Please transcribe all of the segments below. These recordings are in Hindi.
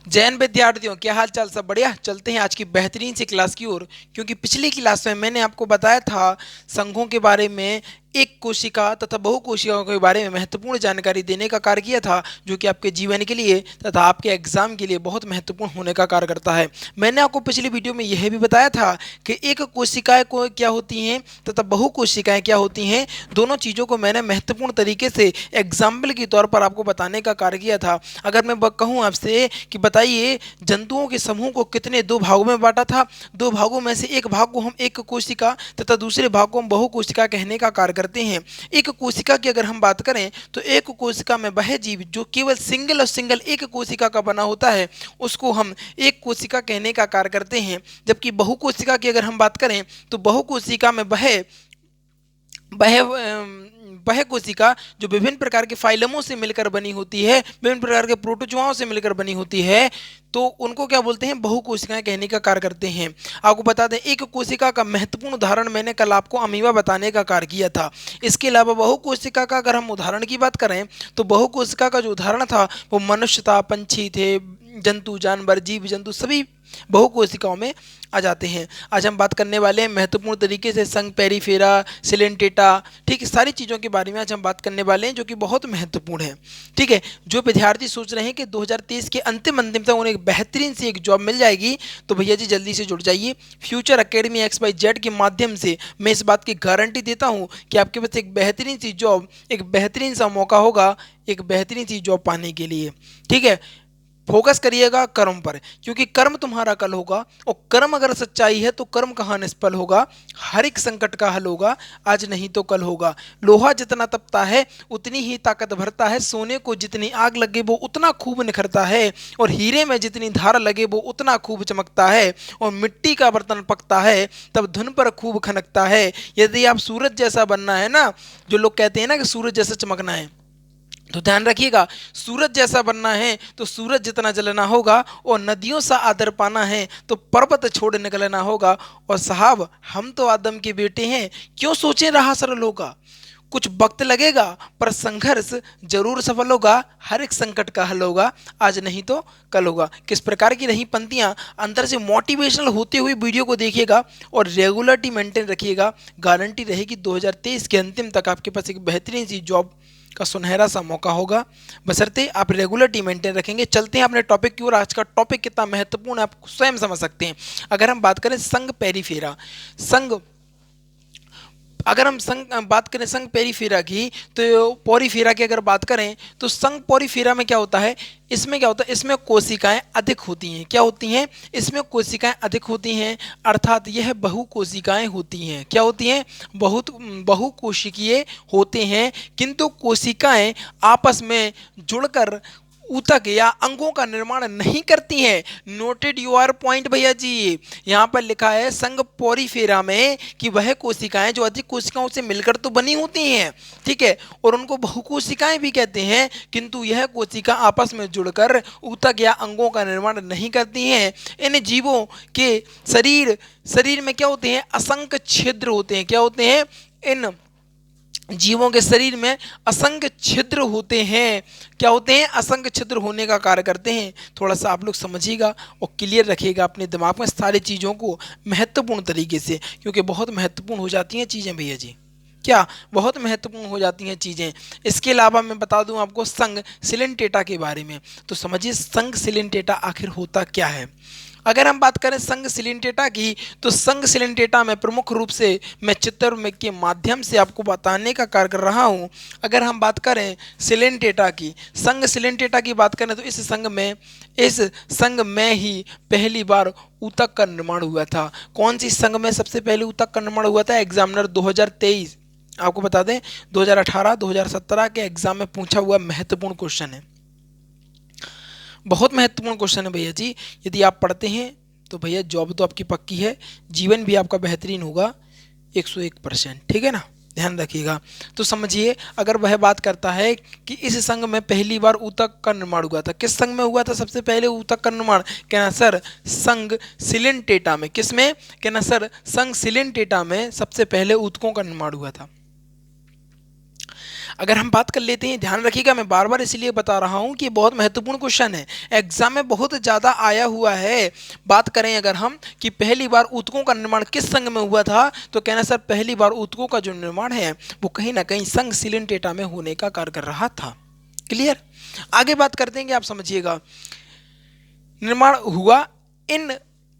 जैन विद्यार्थियों, क्या हाल चाल? सब बढ़िया। चलते हैं आज की बेहतरीन सी क्लास की ओर। क्योंकि पिछली क्लास में मैंने आपको बताया था संघों के बारे में, एक कोशिका तथा बहु कोशिकाओं के बारे में महत्वपूर्ण जानकारी देने का कार्य किया था, जो कि आपके जीवन के लिए तथा आपके एग्जाम के लिए बहुत महत्वपूर्ण होने का कार्य करता है। मैंने आपको पिछली वीडियो में यह भी बताया था कि एक कोशिकाएं को क्या होती हैं तथा बहु कोशिकाएं क्या होती हैं। दोनों चीज़ों को मैंने महत्वपूर्ण तरीके से एग्जाम्पल के तौर पर आपको बताने का कार्य किया था। अगर मैं कहूँ आपसे कि बताइए जंतुओं के समूह को कितने दो भागों में बांटा था, दो भागों में से एक भाग को हम एक कोशिका तथा दूसरे भाग को हम बहु कोशिका कहने का कार्य करते हैं। एक कोशिका की अगर हम बात करें तो एक कोशिका में वह जीव जो केवल सिंगल और सिंगल एक कोशिका का बना होता है, उसको हम एक कोशिका कहने का कार्य करते हैं। जबकि बहु कोशिका की अगर हम बात करें तो बहु कोशिका में वह वह वह कोशिका जो विभिन्न प्रकार के फाइलमों से मिलकर बनी होती है, विभिन्न प्रकार के प्रोटोजोआओं से मिलकर बनी होती है, तो उनको क्या बोलते हैं? बहु कोशिकाएं कहने का कार्य करते हैं। आपको बता दें एक कोशिका का महत्वपूर्ण उदाहरण मैंने कल आपको अमीबा बताने का कार्य किया था। इसके अलावा बहु कोशिका का अगर हम उदाहरण की बात करें तो बहु कोशिका का जो उदाहरण था वो मनुष्य था, पंछी थे, जंतु जानवर जीव जंतु सभी बहु कोशिकाओं में आ जाते हैं। आज हम बात करने वाले हैं महत्वपूर्ण तरीके से संघ, पेरिफेरा, सिलेंटेटा, ठीक है, सारी चीज़ों के बारे में आज हम बात करने वाले हैं जो कि बहुत महत्वपूर्ण है। ठीक है, जो विद्यार्थी सोच रहे हैं कि 2023 के अंतिम अंतिम तक उन्हें एक बेहतरीन सी एक जॉब मिल जाएगी, तो भैया जी जल्दी से जुड़ जाइए। फ्यूचर अकेडमी XYZ के माध्यम से मैं इस बात की गारंटी देता हूँ कि आपके पास एक बेहतरीन सी जॉब, एक बेहतरीन सा मौका होगा एक बेहतरीन सी जॉब पाने के लिए। ठीक है, फोकस करिएगा कर्म पर, क्योंकि कर्म तुम्हारा कल होगा, और कर्म अगर सच्चाई है तो कर्म कहाँ निष्फल होगा। हर एक संकट का हल होगा, आज नहीं तो कल होगा। लोहा जितना तपता है उतनी ही ताकत भरता है, सोने को जितनी आग लगे वो उतना खूब निखरता है, और हीरे में जितनी धार लगे वो उतना खूब चमकता है, और मिट्टी का बर्तन पकता है तब धुन पर खूब खनकता है। यदि आप सूरज जैसा बनना है ना, जो लोग कहते हैं ना कि सूरज जैसा चमकना है, तो ध्यान रखिएगा, सूरज जैसा बनना है तो सूरज जितना जलना होगा, और नदियों सा आदर पाना है तो पर्वत छोड़ निकलना होगा। और साहब हम तो आदम के बेटे हैं, क्यों सोचें राह सरल होगा। कुछ वक्त लगेगा पर संघर्ष जरूर सफल होगा, हर एक संकट का हल होगा, आज नहीं तो कल होगा। किस प्रकार की रही पंक्तियां, अंदर से मोटिवेशनल होते हुए वीडियो को देखिएगा और रेगुलरिटी मेंटेन रखिएगा। गारंटी रहेगी 2023 के अंतिम तक आपके पास एक बेहतरीन सी जॉब का सुनहरा सा मौका होगा, बशर्ते आप रेगुलरिटी मेंटेन रखेंगे। चलते हैं अपने टॉपिक की ओर। आज का टॉपिक कितना महत्वपूर्ण है आप स्वयं समझ सकते हैं। अगर हम बात करें संघ पेरिफेरा, संघ, अगर हम संघ बात करें संघ पेरिफेरा की, तो पोरिफेरा की अगर बात करें तो संघ पोरिफेरा में क्या होता है, इसमें क्या होता है, इसमें कोशिकाएं अधिक होती हैं। क्या होती हैं? इसमें कोशिकाएं अधिक होती हैं, अर्थात यह बहु कोशिकाएं होती हैं। क्या होती हैं? बहुत बहु कोशिकीय होते हैं, किंतु कोशिकाएं आपस में जुड़कर ऊतक या अंगों का निर्माण नहीं करती हैं। नोटेड योर पॉइंट भैया जी, यहाँ पर लिखा है संघ पोरिफेरा में कि वह कोशिकाएं जो अधिक कोशिकाओं से मिलकर तो बनी होती हैं, ठीक है, और उनको बहुकोशिकाएं भी कहते हैं, किंतु यह कोशिका आपस में जुड़कर ऊतक या अंगों का निर्माण नहीं करती हैं। इन जीवों के शरीर शरीर में क्या होते हैं? असंख्य छिद्र होते हैं। क्या होते हैं? इन जीवों के शरीर में असंख्य छिद्र होते हैं। क्या होते हैं? असंख्य छिद्र होने का कार्य करते हैं। थोड़ा सा आप लोग समझिएगा और क्लियर रखिएगा अपने दिमाग में सारी चीज़ों को महत्वपूर्ण तरीके से, क्योंकि बहुत महत्वपूर्ण हो जाती हैं चीज़ें भैया जी। क्या बहुत महत्वपूर्ण हो जाती हैं चीज़ें। इसके अलावा मैं बता दूं आपको संघ सिलेंटेटा के बारे में, तो समझिए संघ सिलेंटेटा आखिर होता क्या है। अगर हम बात करें संघ सिलेंटेटा की, तो संघ सिलेंटेटा में प्रमुख रूप से मैं चित्र में के माध्यम से आपको बताने का कार्य कर रहा हूं। अगर हम बात करें सिलेंटेटा की, संघ सिलेंटेटा की बात करें तो इस संघ में ही पहली बार ऊतक का निर्माण हुआ था। कौन सी संघ में सबसे पहले ऊतक का निर्माण हुआ था? एग्जामिनर 2023, आपको बता दें 2018 2017 के एग्जाम में पूछा हुआ महत्वपूर्ण क्वेश्चन है। बहुत महत्वपूर्ण क्वेश्चन है भैया जी। यदि आप पढ़ते हैं तो भैया जॉब तो आपकी पक्की है, जीवन भी आपका बेहतरीन होगा 101%। ठीक है ना, ध्यान रखिएगा। तो समझिए, अगर वह बात करता है कि इस संघ में पहली बार ऊतक का निर्माण हुआ था, किस संघ में हुआ था सबसे पहले ऊतक का निर्माण? कहना सर संघ सिलेंटेटा में। किस में? कहना सर संघ सिलेंटेटा में सबसे पहले ऊतकों का निर्माण हुआ था। अगर हम बात कर लेते हैं, ध्यान रखिएगा, मैं बार बार इसलिए बता रहा हूं कि ये बहुत महत्वपूर्ण क्वेश्चन है, एग्जाम में बहुत ज़्यादा आया हुआ है। बात करें अगर हम कि पहली बार ऊतकों का निर्माण किस संघ में हुआ था, तो कहना सर पहली बार ऊतकों का जो निर्माण है वो कहीं ना कहीं संघ सिलेंटेटा में होने का कार्य कर रहा था। क्लियर। आगे बात करते हैं कि आप समझिएगा, निर्माण हुआ इन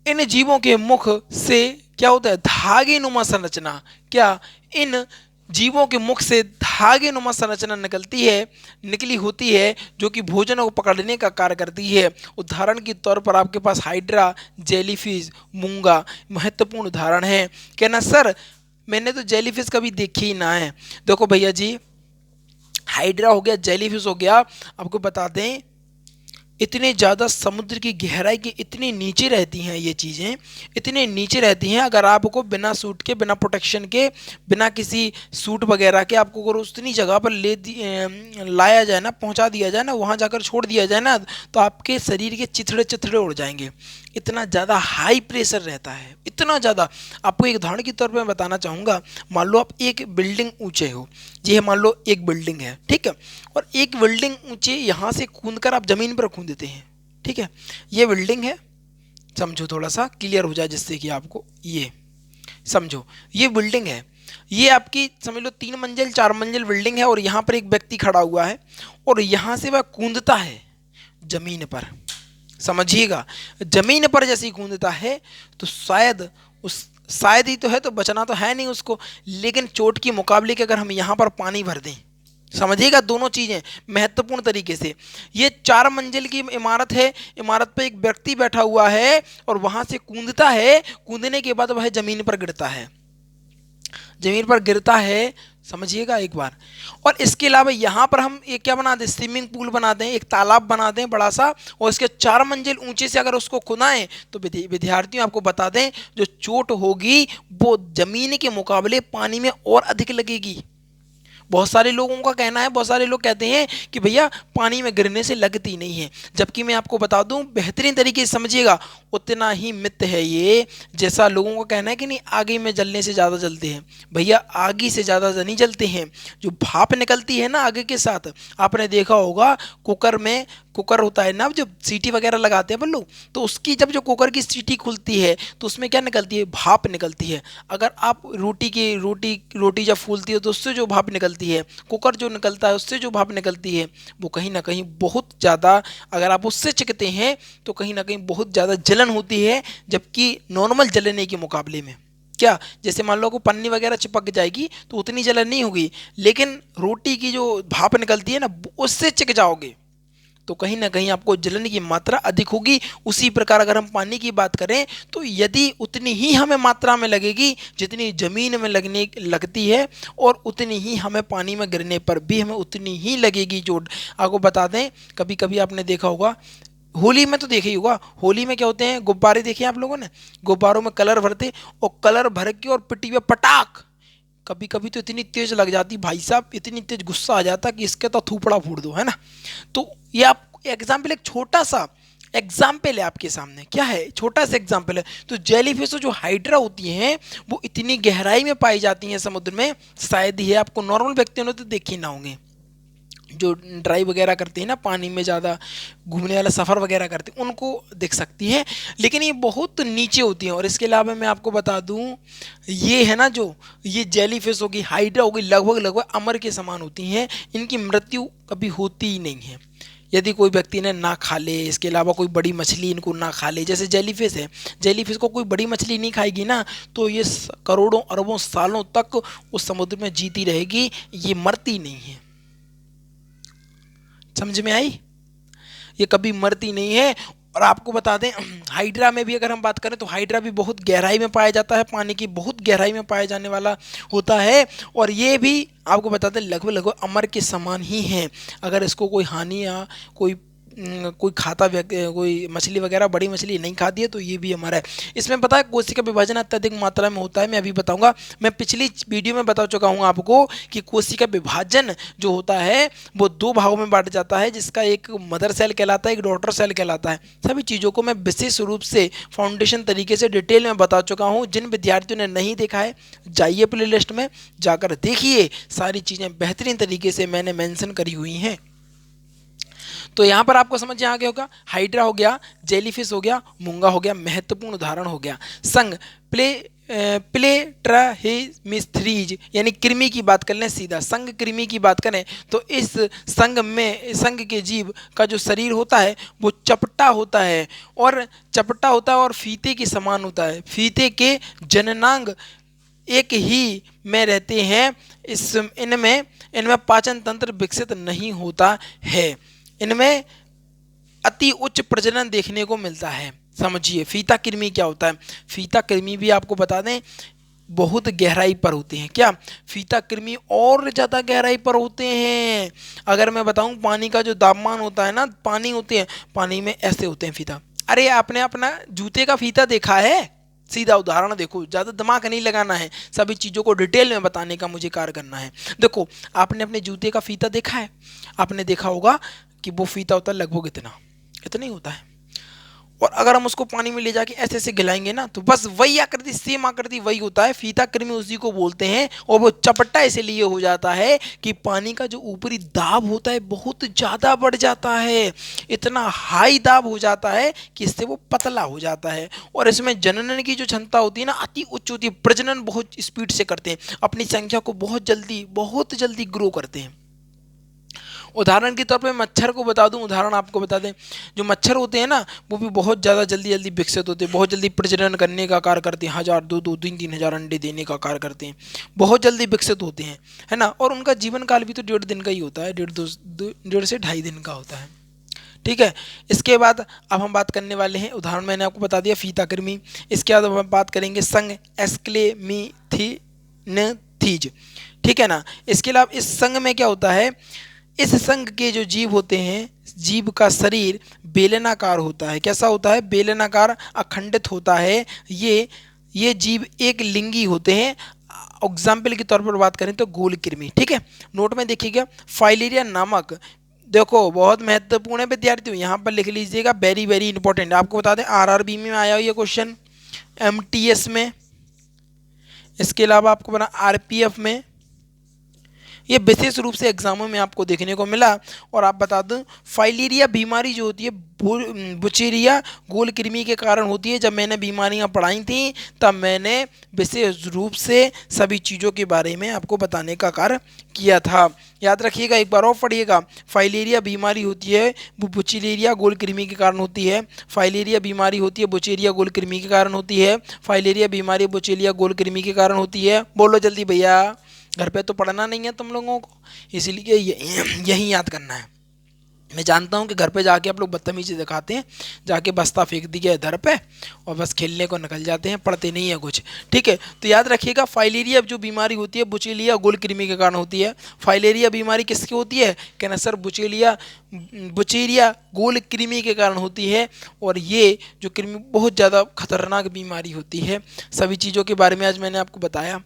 इन जीवों के मुख से क्या होता है, धागे नुमा संरचना। क्या इन जीवों के मुख से धागे नुमा संरचना निकली होती है, जो कि भोजन को पकड़ने का कार्य करती है। उदाहरण के तौर पर आपके पास हाइड्रा, जेलीफिश, मूंगा महत्वपूर्ण उदाहरण है। कहना सर मैंने तो जेलीफिश कभी देखी ही ना है। देखो भैया जी, हाइड्रा हो गया, जेलीफिश हो गया, आपको बता दें इतने ज़्यादा समुद्र की गहराई के इतने नीचे रहती हैं ये चीज़ें, इतने नीचे रहती हैं। अगर आपको बिना सूट के, बिना प्रोटेक्शन के, बिना किसी सूट वगैरह के आपको अगर उतनी जगह पर लाया जाए ना, पहुंचा दिया जाए ना, वहाँ जाकर छोड़ दिया जाए ना, तो आपके शरीर के चिथड़े चिथड़े उड़ जाएंगे। इतना ज़्यादा हाई प्रेशर रहता है, इतना ज़्यादा। आपको एक उदाहरण के तौर पर मैं बताना चाहूँगा, मान लो आप एक बिल्डिंग ऊंचे हो, ये मान लो एक बिल्डिंग है, ठीक है, और एक बिल्डिंग ऊंचे यहाँ से कूद कर आप ज़मीन पर कूद देते हैं, ठीक है। ये बिल्डिंग है, समझो थोड़ा सा क्लियर हो जाए जिससे कि आपको ये समझो, ये बिल्डिंग है, ये आपकी समझ लो 3 मंजिल 4 मंजिल बिल्डिंग है, और यहाँ पर एक व्यक्ति खड़ा हुआ है और यहाँ से वह कूदता है जमीन पर। समझिएगा, जमीन पर जैसे ही कूदता है तो शायद ही तो है, तो बचना तो है नहीं उसको, लेकिन चोट के मुकाबले के अगर हम यहाँ पर पानी भर दें, समझिएगा दोनों चीजें महत्वपूर्ण तरीके से। ये 4 मंजिल की इमारत है, इमारत पे एक व्यक्ति बैठा हुआ है और वहां से कूदता है, कूदने के बाद वह जमीन पर गिरता है, जमीन पर गिरता है, समझिएगा एक बार। और इसके अलावा यहाँ पर हम एक क्या बना दें, स्विमिंग पूल बना दें, एक तालाब बना दें बड़ा सा, और इसके 4 मंजिल ऊंचे से अगर उसको खुदाएं तो विद्यार्थियों आपको बता दें जो चोट होगी वो जमीन के मुकाबले पानी में और अधिक लगेगी। बहुत सारे लोगों का कहना है, बहुत सारे लोग कहते हैं कि भैया पानी में गिरने से लगती नहीं है, जबकि मैं आपको बता दूं बेहतरीन तरीके से समझिएगा, उतना ही मिथ है ये जैसा लोगों का कहना है कि नहीं आगे में जलने से ज़्यादा जलते हैं। भैया आगे से ज़्यादा नहीं जलते हैं, जो भाप निकलती है ना आगे के साथ, आपने देखा होगा कुकर में, कुकर होता है ना जो सीटी वगैरह लगाते हैं बल्लू, तो उसकी जब जो कुकर की सीटी खुलती है तो उसमें क्या निकलती है, भाप निकलती है। अगर आप रोटी जब फूलती है तो उससे जो भाप निकलती है, कुकर जो निकलता है उससे जो भाप निकलती है, वो कहीं ना कहीं बहुत ज़्यादा, अगर आप उससे चिकते हैं तो कहीं ना कहीं बहुत ज़्यादा जलन होती है, जबकि नॉर्मल जलने के मुकाबले में क्या, जैसे मान लो को पन्नी वगैरह चिपक जाएगी तो उतनी जलन नहीं होगी, लेकिन रोटी की जो भाप निकलती है ना उससे चिक जाओगे तो कहीं ना कहीं आपको जलन की मात्रा अधिक होगी। उसी प्रकार अगर हम पानी की बात करें तो यदि उतनी ही हमें मात्रा में लगेगी जितनी जमीन में लगती है, और उतनी ही हमें पानी में गिरने पर भी हमें उतनी ही लगेगी चोट। आपको बता दें कभी कभी आपने देखा होगा, होली में तो देखा ही होगा, होली में क्या होते हैं, गुब्बारे देखे आप लोगों ने, गुब्बारों में कलर भरते और कलर भर के और पिट्टी पे पटाख, कभी कभी तो इतनी तेज लग जाती भाई साहब, इतनी तेज गुस्सा आ जाता कि इसके तो थूपड़ा फूट दो, है ना। तो ये आप एग्जाम्पल, एक छोटा सा एग्जाम्पल है आपके सामने, क्या है, छोटा सा एग्जाम्पल है। तो जेलीफिश जो हाइड्रा होती हैं वो इतनी गहराई में पाई जाती हैं समुद्र में, शायद ही है, आपको नॉर्मल व्यक्तियों ने तो देखे ना होंगे, जो ड्राइव वगैरह करते हैं ना, पानी में ज़्यादा घूमने वाला सफ़र वगैरह करते हैं उनको दिख सकती है, लेकिन ये बहुत नीचे होती हैं। और इसके अलावा मैं आपको बता दूं, ये है ना जो ये जेलीफिश होगी, हाइड्रा होगी, लगभग अमर के समान होती हैं, इनकी मृत्यु कभी होती ही नहीं है यदि कोई व्यक्ति ने ना खा ले, इसके अलावा कोई बड़ी मछली इनको ना खा ले। जैसे जेलीफिश है, जेलीफिश को कोई बड़ी मछली नहीं खाएगी ना तो ये करोड़ों अरबों सालों तक उस समुद्र में जीती रहेगी, ये मरती नहीं है। समझ में आई, ये कभी मरती नहीं है। और आपको बता दें हाइड्रा में भी अगर हम बात करें तो हाइड्रा भी बहुत गहराई में पाया जाता है, पानी की बहुत गहराई में पाया जाने वाला होता है, और ये भी आपको बता दें लगभग अमर के समान ही हैं। अगर इसको कोई हानि या कोई कोई खाता कोई मछली वगैरह बड़ी मछली नहीं खाती है, तो ये भी हमारा है। इसमें पता है कोशिका विभाजन अत्यधिक मात्रा में होता है, मैं अभी बताऊंगा। मैं पिछली वीडियो में बता चुका हूं आपको कि कोशिका विभाजन जो होता है वो दो भागों में बांट जाता है, जिसका एक मदर सेल कहलाता है, एक डॉटर सेल कहलाता है। सभी चीज़ों को मैं विशेष रूप से फाउंडेशन तरीके से डिटेल में बता चुका हूँ। जिन विद्यार्थियों ने नहीं देखा है जाइए प्ले लिस्ट में जाकर देखिए, सारी चीज़ें बेहतरीन तरीके से मैंने मेंशन करी हुई हैं। तो यहाँ पर आपको समझ आ गया होगा, हाइड्रा हो गया, जेलीफिश हो गया, मूंगा हो गया, महत्वपूर्ण उदाहरण हो गया। संघ प्लेट्राहेमिस्थ्रीज यानी कृमि की बात कर लें सीधा, संघ कृमि की बात करें तो इस संघ के जीव का जो शरीर होता है वो चपटा होता है, और फीते के समान होता है। फीते के जननांग एक ही में रहते हैं। इनमें पाचन तंत्र विकसित नहीं होता है। इनमें अति उच्च प्रजनन देखने को मिलता है। समझिए फीता कृमि क्या होता है। फीता कृमि भी आपको बता दें बहुत गहराई पर होते हैं। क्या फीता कृमि और ज़्यादा गहराई पर होते हैं। अगर मैं बताऊं पानी का जो तापमान होता है ना, पानी होते हैं, पानी में ऐसे होते हैं फीता। अरे आपने अपना जूते का फीता देखा है? सीधा उदाहरण देखो, ज़्यादा दिमाग नहीं लगाना है, सभी चीज़ों को डिटेल में बताने का मुझे कार्य करना है। देखो आपने अपने जूते का फीता देखा है, आपने देखा होगा कि वो फीता होता है लगभग इतना ही होता है। और अगर हम उसको पानी में ले जाके ऐसे ऐसे गिलाएंगे ना तो बस वही आकृति, सेम आकृति वही होता है। फीता कृमि उसी को बोलते हैं। और वो चपटा इसलिए हो जाता है कि पानी का जो ऊपरी दाब होता है बहुत ज़्यादा बढ़ जाता है, इतना हाई दाब हो जाता है कि इससे वो पतला हो जाता है। और इसमें जनन की जो क्षमता होती है ना अति उच्च होती है, प्रजनन बहुत स्पीड से करते हैं, अपनी संख्या को बहुत जल्दी ग्रो करते हैं। उदाहरण के तौर पे मच्छर को बता दूं, उदाहरण आपको बता दें, जो मच्छर होते हैं ना वो भी बहुत ज़्यादा जल्दी विकसित होते हैं, बहुत जल्दी प्रजनन करने का कार्य करते हैं, 1000 दो 3,000 अंडे देने का कार्य करते हैं, बहुत जल्दी विकसित होते हैं, है ना। और उनका जीवन काल भी तो 1.5 दिन का ही होता है, 1.5 से 2.5 दिन का होता है। ठीक है। इसके बाद अब हम बात करने वाले हैं, उदाहरण मैंने आपको बता दिया फीता कृमि। इसके बाद अब हम बात करेंगे संघ एस्क्लेमिथीज। ठीक है ना। इसके अलावा इस संघ में क्या होता है, इस संघ के जो जीव होते हैं, जीव का शरीर बेलनाकार होता है। कैसा होता है? बेलनाकार, अखंडित होता है। ये जीव एक लिंगी होते हैं। एग्जाम्पल के तौर पर बात करें तो गोल कृमि। ठीक है, नोट में देखिएगा फाइलेरिया नामक, देखो बहुत महत्वपूर्ण है विद्यार्थियों, यहाँ पर लिख लीजिएगा, वेरी वेरी इंपॉर्टेंट। आपको बता दें आरआरबी में आया ये क्वेश्चन, एमटीएस में, इसके अलावा आपको बना आरपीएफ में, ये विशेष रूप से एग्जामों में आपको देखने को मिला। और आप बता दूं फाइलेरिया बीमारी जो होती है बुचेरिया गोल कृमि के कारण होती है। जब मैंने बीमारियां पढ़ाई थी तब मैंने विशेष रूप से सभी चीज़ों के बारे में आपको बताने का कार्य किया था। याद रखिएगा, एक बार और पढ़िएगा, फाइलेरिया बीमारी होती है वो बुचेरिया गोल कृमि के कारण होती है। फाइलेरिया बीमारी होती है बुचेरिया गोल कृमि के कारण होती है। फाइलेरिया बीमारी बुचेरिया गोल कृमि के कारण होती है। बोलो जल्दी भैया, घर पे तो पढ़ना नहीं है तुम लोगों को, इसीलिए यही याद करना है। मैं जानता हूँ कि घर पे जाके आप लोग बदतमीजी दिखाते हैं, जाके बस्ता फेंक दिया इधर पे और बस खेलने को निकल जाते हैं, पढ़ते नहीं है कुछ। ठीक है, तो याद रखिएगा फाइलेरिया जो बीमारी होती है बुचेलिया गोल कृमि के कारण होती है। फाइलेरिया बीमारी किसकी होती है? कहना सर बुचेरिया गोल कृमि के कारण होती है। और ये जो कृमि बहुत ज़्यादा खतरनाक बीमारी होती है। सभी चीज़ों के बारे में आज मैंने आपको बताया।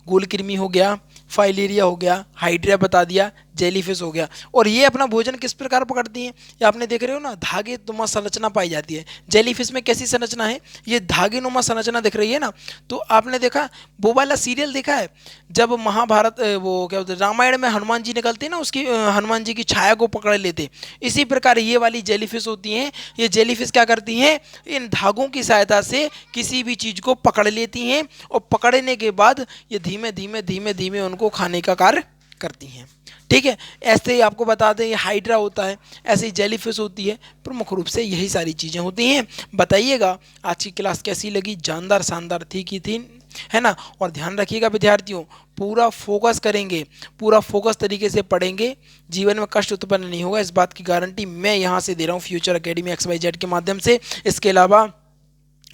गोल कृमि हो गया, फाइलेरिया हो गया, हाइड्रा बता दिया, जेलीफिश हो गया। और ये अपना भोजन किस प्रकार पकड़ती हैं, ये आपने देख रहे हो ना, धागे नुमा संरचना पाई जाती है। जेलीफिश में कैसी संरचना है? ये धागे नुमा संरचना दिख रही है ना। तो आपने देखा वो वाला सीरियल देखा है जब महाभारत वो क्या बोलते हैं रामायण में हनुमान जी निकलते हैं ना, उसकी हनुमान जी की छाया को पकड़ लेते, इसी प्रकार ये वाली जेलीफिश होती हैं। ये जेलीफिश क्या करती हैं? इन धागों की सहायता से किसी भी चीज़ को पकड़ लेती हैं और पकड़ने के बाद ये धीमे धीमे उनको खाने का कार्य करती हैं। ठीक है, ऐसे ही आपको बता दें ये हाइड्रा होता है, ऐसे ही जेलीफिश होती है। प्रमुख रूप से यही सारी चीज़ें होती हैं। बताइएगा आज की क्लास कैसी लगी? जानदार शानदार थी कि थी, है ना। और ध्यान रखिएगा विद्यार्थियों, पूरा फोकस करेंगे, पूरा फोकस तरीके से पढ़ेंगे, जीवन में कष्ट उत्पन्न नहीं होगा, इस बात की गारंटी मैं यहाँ से दे रहा हूँ फ्यूचर एकेडमी XYZ के माध्यम से। इसके अलावा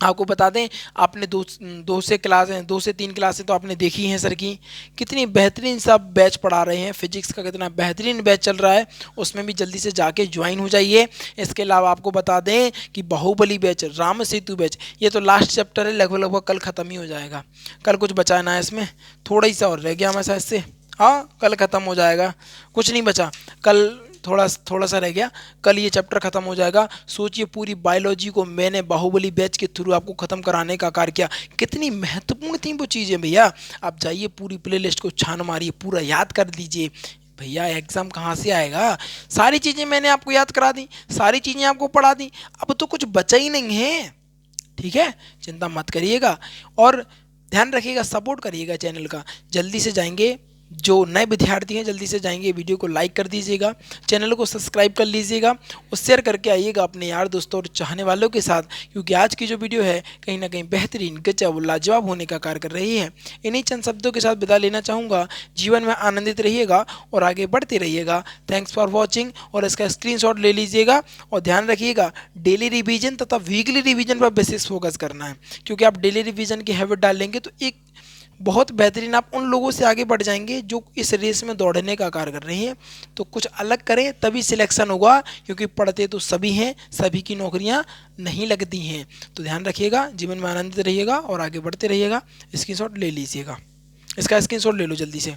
आपको बता दें, आपने दो से तीन क्लासें तो आपने देखी हैं सर की। कितनी बेहतरीन सब बैच पढ़ा रहे हैं, फिजिक्स का कितना बेहतरीन बैच चल रहा है, उसमें भी जल्दी से जाके ज्वाइन हो जाइए। इसके अलावा आपको बता दें कि बाहुबली बैच, राम सेतु बैच, ये तो लास्ट चैप्टर है, लगभग लगभग कल ख़त्म ही हो जाएगा। कल कुछ बचा ना है इसमें, थोड़ा ही सा और रह गया हमारे साथ से। हाँ, कल ख़त्म हो जाएगा, कुछ नहीं बचा। कल थोड़ा थोड़ा सा रह गया, कल ये चैप्टर खत्म हो जाएगा। सोचिए, पूरी बायोलॉजी को मैंने बाहुबली बैच के थ्रू आपको खत्म कराने का कार्य किया। कितनी महत्वपूर्ण थी वो चीज़ें भैया। आप जाइए, पूरी प्लेलिस्ट को छान मारिए, पूरा याद कर लीजिए। भैया एग्जाम कहाँ से आएगा, सारी चीज़ें मैंने आपको याद करा दी, सारी चीज़ें आपको पढ़ा दी, अब तो कुछ बचा ही नहीं है। ठीक है, चिंता मत करिएगा और ध्यान रखिएगा, सपोर्ट करिएगा चैनल का। जल्दी से जाएंगे, जो नए विद्यार्थी हैं जल्दी से जाएंगे, वीडियो को लाइक कर दीजिएगा, चैनल को सब्सक्राइब कर लीजिएगा और शेयर करके आइएगा अपने यार दोस्तों और चाहने वालों के साथ, क्योंकि आज की जो वीडियो है कहीं ना कहीं बेहतरीन, गजब, लाजवाब होने का कार्य कर रही है। इन्हीं चंद शब्दों के साथ विदा लेना चाहूँगा। जीवन में आनंदित रहिएगा और आगे बढ़ते रहिएगा। थैंक्स फॉर वॉचिंग, और इसका स्क्रीनशॉट ले लीजिएगा और ध्यान रखिएगा, डेली रिवीजन तथा वीकली रिवीजन पर बेसिस फोकस करना है, क्योंकि आप डेली रिवीजन की हैबिट डालेंगे तो एक बहुत बेहतरीन आप उन लोगों से आगे बढ़ जाएंगे जो इस रेस में दौड़ने का कार्य कर रही हैं। तो कुछ अलग करें तभी सिलेक्शन होगा, क्योंकि पढ़ते तो सभी हैं, सभी की नौकरियां नहीं लगती हैं। तो ध्यान रखिएगा, जीवन में आनंदित रहिएगा और आगे बढ़ते रहिएगा। स्क्रीनशॉट ले लीजिएगा, इसका स्क्रीनशॉट ले लो जल्दी से।